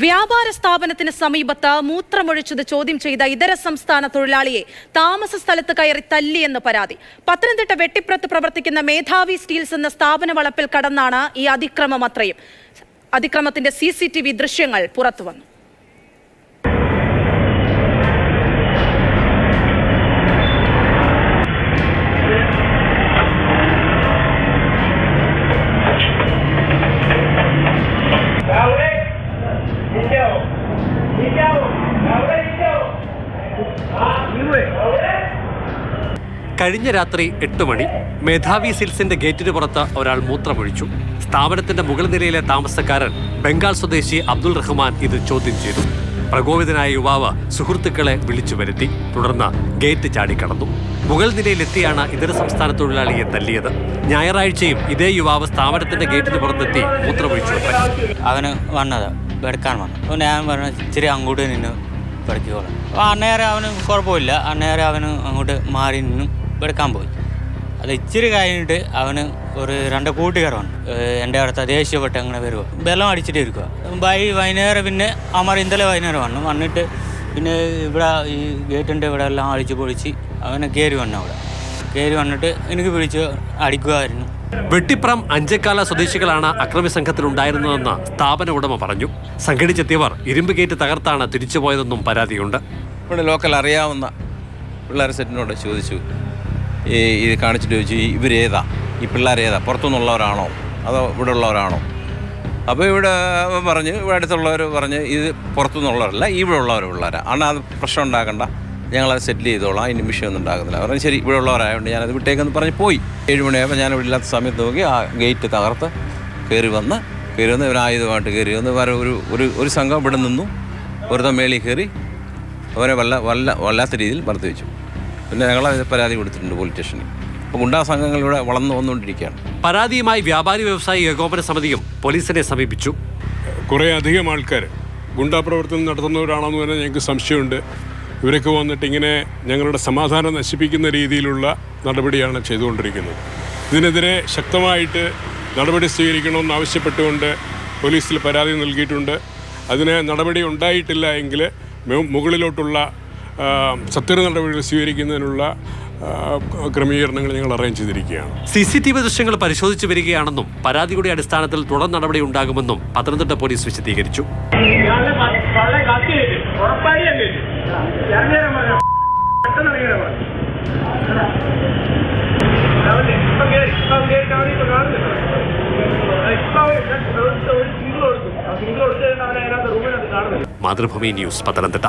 വ്യാപാര സ്ഥാപനത്തിന് സമീപത്ത് മൂത്രമൊഴിച്ചത് ചോദ്യം ചെയ്ത ഇതര സംസ്ഥാന തൊഴിലാളിയെ താമസ സ്ഥലത്ത് കയറി തല്ലിയെന്ന് പരാതി. പത്തനംതിട്ട വെട്ടിപ്പുറത്ത് പ്രവർത്തിക്കുന്ന മേധാവി സ്റ്റീൽസ് എന്ന സ്ഥാപന വളപ്പിൽ കടന്നാണ് ഈ അതിക്രമം അത്രയും. അതിക്രമത്തിന്റെ CCTV ദൃശ്യങ്ങൾ പുറത്തുവന്നു. കഴിഞ്ഞ രാത്രി 8 മണി മേധാവി സിൽസിന്റെ ഗേറ്റിന് പുറത്ത് ഒരാൾ മൂത്രമൊഴിച്ചു. സ്ഥാപനത്തിന്റെ മുകൾ നിലയിലെ താമസക്കാരൻ ബംഗാൾ സ്വദേശി അബ്ദുൾ റഹ്മാൻ ഇത് ചോദ്യം ചെയ്തു. പ്രകോപിതനായ യുവാവ് സുഹൃത്തുക്കളെ വിളിച്ചു വരുത്തി. തുടർന്ന് ഗേറ്റ് ചാടിക്കടന്നു. മുകൾ നിലയിലെത്തിയാണ് ഇതര സംസ്ഥാന തൊഴിലാളിയെ തല്ലിയത്. ഞായറാഴ്ചയും ഇതേ യുവാവ് സ്ഥാപനത്തിന്റെ ഗേറ്റിന് പുറത്തെത്തി മൂത്രമൊഴിച്ചു. അവന് വന്നത് എടുക്കാൻ വന്നു. അപ്പോൾ ഞാൻ പറഞ്ഞു ഇച്ചിരി അങ്ങോട്ട് നിന്ന് പഠിക്കോളാം. അപ്പോൾ അന്നേരം അവന് കുഴപ്പമില്ല. അന്നേരം അവന് അങ്ങോട്ട് മാറി നിന്നും എടുക്കാൻ പോയി. അത് ഇച്ചിരി കഴിഞ്ഞിട്ട് അവന് ഒരു 2 കൂട്ടുകാർ വന്നു. എൻ്റെ അടുത്ത് ദേഷ്യപ്പെട്ട് അങ്ങനെ വരുമോ വെള്ളം അടിച്ചിട്ട് ഇരിക്കുക. വൈകുന്നേരം പിന്നെ അമർ ഇന്നലെ വൈകുന്നേരം വന്നിട്ട് പിന്നെ ഇവിടെ ഈ ഗേറ്റിൻ്റെ ഇവിടെ എല്ലാം അടിച്ച് പൊളിച്ച് അവനെ കയറി വന്നിട്ട് എനിക്ക് പിടിച്ച് അടിക്കുമായിരുന്നു. വെട്ടിപ്പുറം അഞ്ചക്കാല സ്വദേശികളാണ് അക്രമി സംഘത്തിലുണ്ടായിരുന്നതെന്ന് സ്ഥാപന ഉടമ പറഞ്ഞു. സംഘടിച്ചെത്തിയവർ ഇരുമ്പ് ഗേറ്റ് തകർത്താണ് തിരിച്ചുപോയതെന്നും പരാതിയുണ്ട്. ഇവിടെ ലോക്കൽ അറിയാവുന്ന പിള്ളേർ സെറ്റിനോട് ചോദിച്ചു, ഇത് കാണിച്ചിട്ട് ചോദിച്ചു ഇവരേതാ, ഈ പിള്ളേരേതാ, പുറത്തുനിന്നുള്ളവരാണോ അതോ ഇവിടെ ഉള്ളവരാണോ? അപ്പോൾ ഇവിടെ ഇവിടെ അടുത്തുള്ളവർ പറഞ്ഞ് ഇത് പുറത്തുനിന്നുള്ളവരല്ല, ഇവിടെ ഉള്ളവർ പിള്ളേരാണ്. ஆனால் അത് പ്രശ്നം ഉണ്ടാക്കണ്ട, ഞങ്ങളത് സെറ്റിൽ ചെയ്തോളാം, അതിന് വിഷയമൊന്നും ഉണ്ടാകുന്നില്ല. പറഞ്ഞു ശരി, ഇവിടെ ഉള്ളവരായതുകൊണ്ട് ഞാനത് വിട്ടേക്കെന്ന് പറഞ്ഞ് പോയി. 7 മണിയായപ്പോൾ ഞാൻ ഇവിടെ ഇല്ലാത്ത സമയത്ത് നോക്കി ആ ഗേറ്റ് തകർത്ത് കയറി വന്ന് ഇവരായുധമായിട്ട് കയറി വന്ന് ഒരു സംഘം ഇവിടെ നിന്നു. വെറുതെ മേളിൽ കയറി അവരെ വല്ലാത്ത രീതിയിൽ മറന്നു വെച്ചു. പിന്നെ ഞങ്ങളത് പരാതി കൊടുത്തിട്ടുണ്ട് പോലീസ് സ്റ്റേഷനിൽ. അപ്പോൾ ഗുണ്ടാ സംഘങ്ങൾ ഇവിടെ വളർന്നു വന്നുകൊണ്ടിരിക്കുകയാണ്. പരാതിയുമായി വ്യാപാരി വ്യവസായി ഏകോപന സമിതിയും പോലീസിനെ സമീപിച്ചു. കുറേ അധികം ആൾക്കാർ ഗുണ്ടാ പ്രവർത്തനം നടത്തുന്നവരാണെന്ന് തന്നെ ഞങ്ങൾക്ക് സംശയമുണ്ട്. ഇവരൊക്കെ വന്നിട്ട് ഇങ്ങനെ ഞങ്ങളുടെ സമാധാനം നശിപ്പിക്കുന്ന രീതിയിലുള്ള നടപടിയാണ് ചെയ്തുകൊണ്ടിരിക്കുന്നത്. ഇതിനെതിരെ ശക്തമായിട്ട് നടപടി സ്വീകരിക്കണമെന്ന് ആവശ്യപ്പെട്ടുകൊണ്ട് പോലീസിൽ പരാതി നൽകിയിട്ടുണ്ട്. അതിന് നടപടി ഉണ്ടായിട്ടില്ല എങ്കിൽ മുകളിലോട്ടുള്ള സത്വര നടപടികൾ സ്വീകരിക്കുന്നതിനുള്ള ക്രമീകരണങ്ങൾ ഞങ്ങൾ അറേഞ്ച് ചെയ്തിരിക്കുകയാണ്. CCTV ദൃശ്യങ്ങൾ പരിശോധിച്ചു വരികയാണെന്നും പരാതിയുടെ അടിസ്ഥാനത്തിൽ തുടർ നടപടി ഉണ്ടാകുമെന്നും പത്തനംതിട്ട പോലീസ് വിശദീകരിച്ചു. മാതൃഭൂമി ന്യൂസ്, പത്തനംതിട്ട.